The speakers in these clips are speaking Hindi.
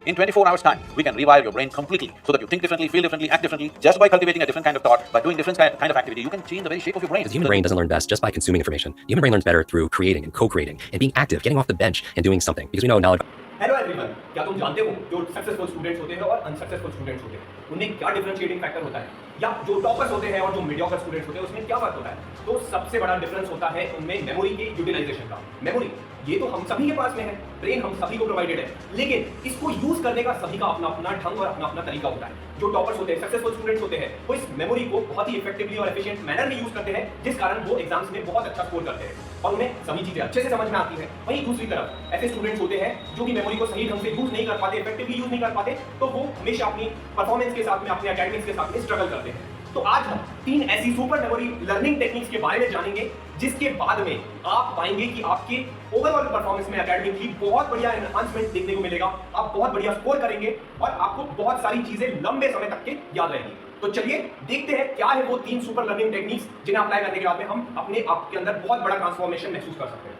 In 24 hours time, we can rewire your brain completely so that you think differently, feel differently, act differently just by cultivating a different kind of thought, by doing different kind of activity. You can change the very shape of your brain. The human brain doesn't learn best just by consuming information. The human brain learns better through creating and co-creating and being active, getting off the bench and doing something. Because we know knowledge. Hello everyone, क्या तुम जानते हो जो सक्सेसफुल स्टूडेंट्स होते हैं और अनसक्सेसफुल स्टूडेंट्स होते हैं उनमें क्या डिफरेंशिएटिंग फैक्टर होता है, या जो टॉपर्स होते हैं और जो मीडियोकर स्टूडेंट्स होते हैं उसमें क्या फर्क होता है? तो सबसे बड़ा डिफरेंस होता है उनमें मेमोरी के यूटिलाइजेशन का। मेमोरी ये तो हम सभी के पास में है, ब्रेन हम सभी को प्रोवाइडेड है, लेकिन इसको यूज करने का सभी का अपना अपना ढंग और अपना अपना तरीका होता है। जो टॉपर्स होते हैं, सक्सेसफुल स्टूडेंट्स होते हैं, वो इस मेमोरी को बहुत ही इफेक्टिवली और एफिशिएंट मैनर में यूज करते हैं, जिस कारण वो एग्जाम्स में बहुत अच्छा स्कोर करते हैं और उन्हें सभी चीजें अच्छे से समझ में आती है। वहीं दूसरी तरफ ऐसे स्टूडेंट्स होते हैं जो कि मेमोरी को सही ढंग से यूज नहीं कर पाते, इफेक्टिवली यूज नहीं कर पाते, तो वो हमेशा अपनी परफॉर्मेंस के साथ में, अपने एकेडमिक्स के साथ में स्ट्रगल करते हैं। तो आज हम 3 ऐसी सुपर मेमोरी लर्निंग टेक्निक्स के बारे में जानेंगे, जिसके बाद में आप पाएंगे कि आपके ओवरऑल परफॉर्मेंस में एकेडमिकली बहुत बढ़िया एनहांसमेंट देखने को मिलेगा, आप बहुत बढ़िया स्कोर करेंगे और आपको बहुत सारी चीजें लंबे समय तक के याद रहेंगी। तो चलिए देखते हैं क्या है वो 3 सुपर लर्निंग टेक्निक्स जिन्हें अप्लाई करने के बाद में हम अपने आप के अंदर बहुत बड़ा ट्रांसफॉर्मेशन महसूस कर सकते हैं।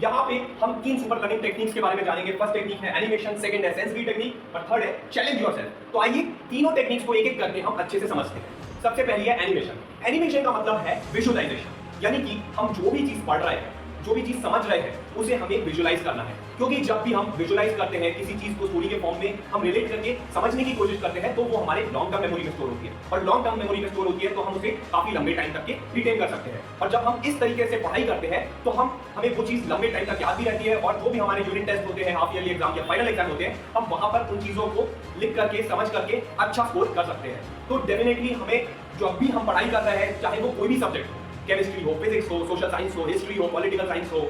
यहाँ पे हम 3 सुपर लर्निंग टेक्निक्स के बारे में जानेंगे। फर्स्ट टेक्निक है एनिमेशन, सेकंड है सेंसरी टेक्निक और थर्ड है चैलेंज योरसेल्फ। तो आइए तीनों टेक्निक्स को एक एक करके हम अच्छे से समझते हैं। सबसे पहली है एनिमेशन। एनिमेशन का मतलब है विजुअलाइजेशन, यानी कि हम जो भी चीज पढ़ रहे हैं, जो भी चीज समझ रहे हैं, उसे हमें विजुअलाइज करना है। क्योंकि जब भी हम विजुअलाइज करते हैं किसी चीज को स्टोरी के फॉर्म में हम रिलेट करके समझने की कोशिश करते हैं, तो वो हमारे लॉन्ग टर्म मेमोरी में स्टोर होती है और लॉन्ग टर्म मेमोरी में स्टोर होती है तो हम उसे काफी लंबे टाइम तक के रिटेन कर सकते हैं। और जब हम इस तरीके से पढ़ाई करते हैं तो हमें वो चीज लंबे टाइम तक याद भी रहती है और जो भी हमारे यूनिट टेस्ट होते हैं, हाफ ईयरली एग्जाम या फाइनल एग्जाम होते हैं, हम वहां पर उन चीजों को लिख करके, समझ करके अच्छा स्कोर कर सकते हैं। तो डेफिनेटली हमें जब भी हम पढ़ाई कर रहे हैं, चाहे वो कोई भी सब्जेक्ट हो, केमिस्ट्री हो, फिजिक्स हो, सोशल साइंस हो, हिस्ट्री हो, पॉलिटिकल साइंस हो,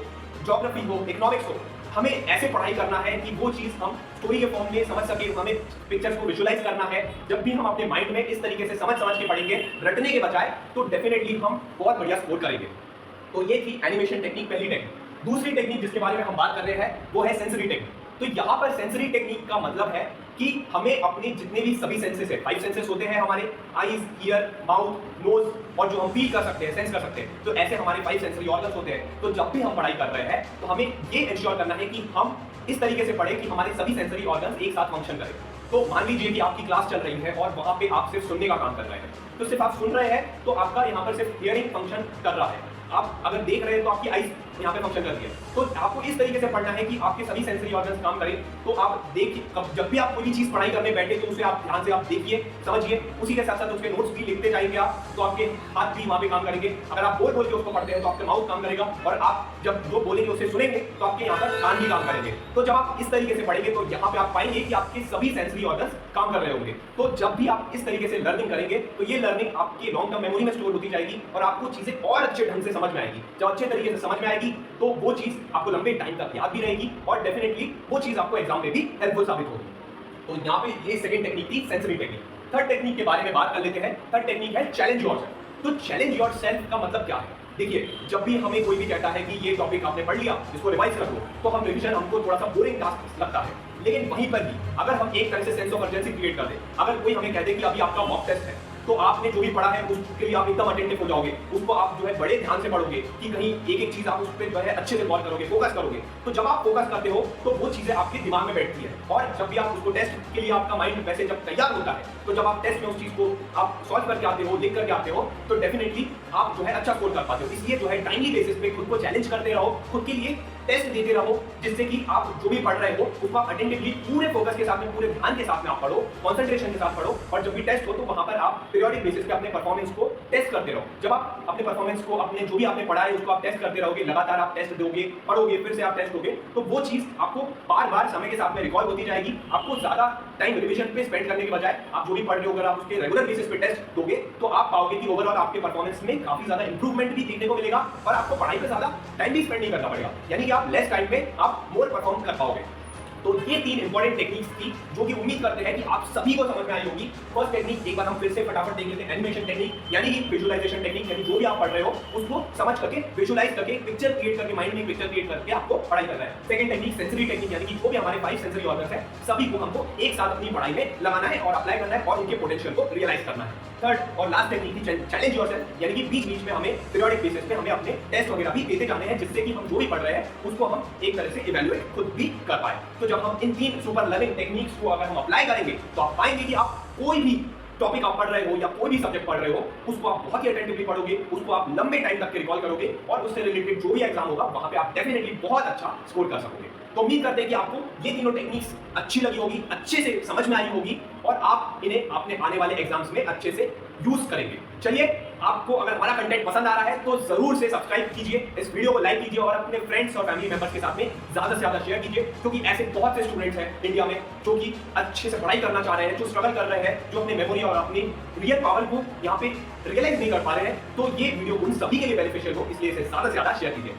ज्योग्राफी हो, इकोनॉमिक्स हो, हमें ऐसे पढ़ाई करना है कि वो चीज हम स्टोरी के फॉर्म में समझ सके। हमें पिक्चर्स को विजुअलाइज करना है। जब भी हम अपने माइंड में इस तरीके से समझ के पढ़ेंगे, रटने के बजाय, तो डेफिनेटली हम बहुत बढ़िया स्कोर करेंगे। तो ये थी एनिमेशन टेक्निक, पहली टेक्निक। दूसरी टेक्निक जिसके बारे में हम बात कर रहे हैं वो है सेंसरी टेक्निक। तो यहाँ पर सेंसरी टेक्निक का मतलब है कि हमें अपने जितने भी सभी सेंसेस है, 5 सेंसेस होते हैं हमारे, आईज, ईयर, माउथ, नोज, और जो हम फील कर सकते हैं, सेंस कर सकते हैं, तो ऐसे हमारे 5 सेंसरी ऑर्गन्स होते हैं। तो जब भी हम पढ़ाई कर रहे हैं तो हमें ये इंश्योर करना है कि हम इस तरीके से पढ़े कि हमारे सभी सेंसरी ऑर्गन्स एक साथ फंक्शन करें। तो मान लीजिए कि आपकी क्लास चल रही है और वहां पे आप सिर्फ सुनने का काम कर रहे हैं, तो सिर्फ आप सुन रहे हैं तो आपका यहाँ पर सिर्फ हियरिंग फंक्शन कर रहा है। आप अगर देख रहे हैं तो आपकी आईज यहाँ पे फंक्शन करती है। तो आपको इस तरीके से पढ़ना है कि आपके सभी सेंसरी ऑर्गन्स काम करें। तो आप देखिए, जब भी आप कोई भी चीज पढ़ाई करने बैठे तो उसे आप ध्यान से आप देखिए, समझिए, उसी के साथ साथ उसके नोट्स भी लिखते जाएंगे आप, तो आपके हाथ भी वहां पे काम करेंगे। अगर आप बोल के उसको पढ़ते हैं तो आपका माउथ काम करेगा और आप जब जो बोलेंगे उसे सुनेंगे तो आपके यहाँ पर कान भी काम करेंगे। तो जब आप इस तरीके से पढ़ेंगे तो यहाँ पे आप पाएंगे कि आपके सभी सेंसरी ऑर्गन्स काम कर रहे होंगे। तो जब भी आप इस तरीके से लर्निंग करेंगे तो ये लर्निंग आपकी लॉन्ग टर्म मेमोरी में स्टोर होती जाएगी और आपको चीजें और अच्छे ढंग से समझ में आएगी। जब अच्छे तरीके से समझ में आएगी तो वो चीज आपको लंबे टाइम तक याद भी रहेगी और डेफिनेटली वो चीज आपको एग्जाम में भी हेल्पफुल साबित होगी। तो यहाँ पे ये सेकंड टेक्निक थी, सेंसरी टेक्निक। थर्ड टेक्निक के बारे में बात कर लेते हैं। थर्ड टेक्निक है चैलेंज योरसेल्फ। तो चैलेंज योरसेल्फ का मतलब क्या है? देखिए, जब भी हमें कोई भी कहता है कि ये टॉपिक आपने पढ़ लिया, इसको रिवाइज कर लो, तो हम रिवीजन हमको थोड़ा सा बोरिंग टास्क लगता है। लेकिन वहीं पर भी अगर हम एक तरह से सेंस ऑफ अर्जेंसी क्रिएट कर दें, अगर कोई हमें कह दे कि अभी आपका मॉक टेस्ट है, तो आपने जो भी पढ़ा है उसके लिए आप एकदम अटेंटिव हो जाओगे, उसको आप जो है बड़े ध्यान से पढ़ोगे कि कहीं एक एक चीज आप उस पर जो है अच्छे से गौर करोगे, फोकस करोगे। तो जब आप फोकस करते हो तो वो चीजें आपके दिमाग में बैठती है और जब भी आप उसको टेस्ट के लिए आपका माइंड वैसे जब तैयार होता है, तो जब आप टेस्ट में उस चीज को आप सॉल्व करके आते हो, लिख करके आते हो, तो डेफिनेटली आप जो है अच्छा स्कोर कर पाते हो। इसलिए जो है टाइमली बेसिस पे खुद को चैलेंज करते रहो, खुद के लिए टेस्ट देते रहो, जिससे कि आप जो भी पढ़ रहे हो उसको आप अटेंटिवली पूरे फोकस के साथ में, पूरे ध्यान के साथ में आप पढ़ो, कंसंट्रेशन के साथ पढ़ो और जब भी टेस्ट हो तो वहां पर आप पीरियोडिक बेसिस पे अपने परफॉर्मेंस को टेस्ट करते रहो। जब आप अपने परफॉर्मेंस को, अपने जो भी आपने पढ़ा है उसको आप टेस्ट करते रहोगे, लगातार आप टेस्ट दोगे, पढ़ोगे, फिर से आप टेस्ट दोगे, तो वो चीज आपको बार-बार समय के साथ में रिकॉल होती जाएगी। आपको ज्यादा टाइम रिवीजन पे स्पेंड करने के बजाय आप जो भी पढ़ रहे हो अगर आप उसके रेगुलर बेसिस पे टेस्ट दोगे तो आप पाओगे कि ओवरऑल आपके परफॉर्मेंस में काफी ज्यादा इंप्रूवमेंट भी देखने को मिलेगा और आपको पढ़ाई पे ज्यादा टाइम भी स्पेंड नहीं करना पड़ेगा, यानी कि आप लेस टाइम में आप मोर परफॉर्म कर पाओगे। तो ये 3 इंपॉर्टेंट टेक्निक्स थी जो कि उम्मीद करते हैं कि आप सभी को समझ में आई होगी। फर्स्ट टेक्निक एक बार हम फिर से फटाफट देख लेते हैं, एनिमेशन टेक्निक, यानी कि विजुअलाइजेशन टेक्निक, यानी जो भी आप पढ़ रहे हो उसको समझ करके, विजुअलाइज करके, पिक्चर क्रिएट करके, माइंड में पिक्चर क्रिएट करके आपको पढ़ाई करना है। सेकंड टेक्निक सेंसरी टेक्निक, यानी कि जो भी हमारे 5 सेंसरी ऑर्गन्स है सभी को हमको एक साथ अपनी पढ़ाई में लगाना है और अप्लाई करना है और उनके पोटेंशियल को रियलाइज करना है। थर्ड और लास्ट टेक्निक थी चैलेंज योरसेल्फ, यानी कि बीच-बीच में हमें पीरियोडिक बेसिस पे हमें अपने टेस्ट वगैरह भी देते जाने हैं, जिससे कि हम जो भी पढ़ रहे हैं उसको हम एक तरह से इवैल्यूएट खुद भी कर पाए। तो तो जब हम इन 3 सुपर लर्निंग टेक्निक्स को अगर हम अप्लाई करेंगे तो आप पाएंगे कि आप कोई भी टॉपिक आप पढ़ रहे हो या कोई भी सब्जेक्ट पढ़ रहे हो उसको आप बहुत ही अटेंटिवली पढ़ोगे, उसको आप लंबे टाइम तक के रिकॉल करोगे और उससे रिलेटेड जो भी एग्जाम होगा वहां पे आप डेफिनेटली बहुत अच्छा स्कोर कर सकोगे। तो उम्मीद करते हैं कि आपको ये तीनों टेक्निक्स अच्छी लगी होगी, अच्छे से समझ में आई होगी और आप इन्हें अपने आने वाले एग्जाम्स में अच्छे से यूज करेंगे। चलिए, आपको अगर हमारा कंटेंट पसंद आ रहा है तो जरूर से सब्सक्राइब कीजिए, इस वीडियो को लाइक कीजिए और अपने फ्रेंड्स और फैमिली मेंबर्स के साथ में ज्यादा से ज्यादा शेयर कीजिए, क्योंकि ऐसे बहुत से स्टूडेंट्स हैं इंडिया में जो कि अच्छे से पढ़ाई करना चाह रहे हैं, जो स्ट्रगल कर रहे हैं, जो अपने मेमोरी और अपनी रियल पावर को यहाँ पे रियलाइज नहीं कर पा रहे हैं। तो ये वीडियो उन सभी के लिए बेनिफिशियल हो, इसलिए इसे ज्यादा से ज्यादा शेयर कीजिए।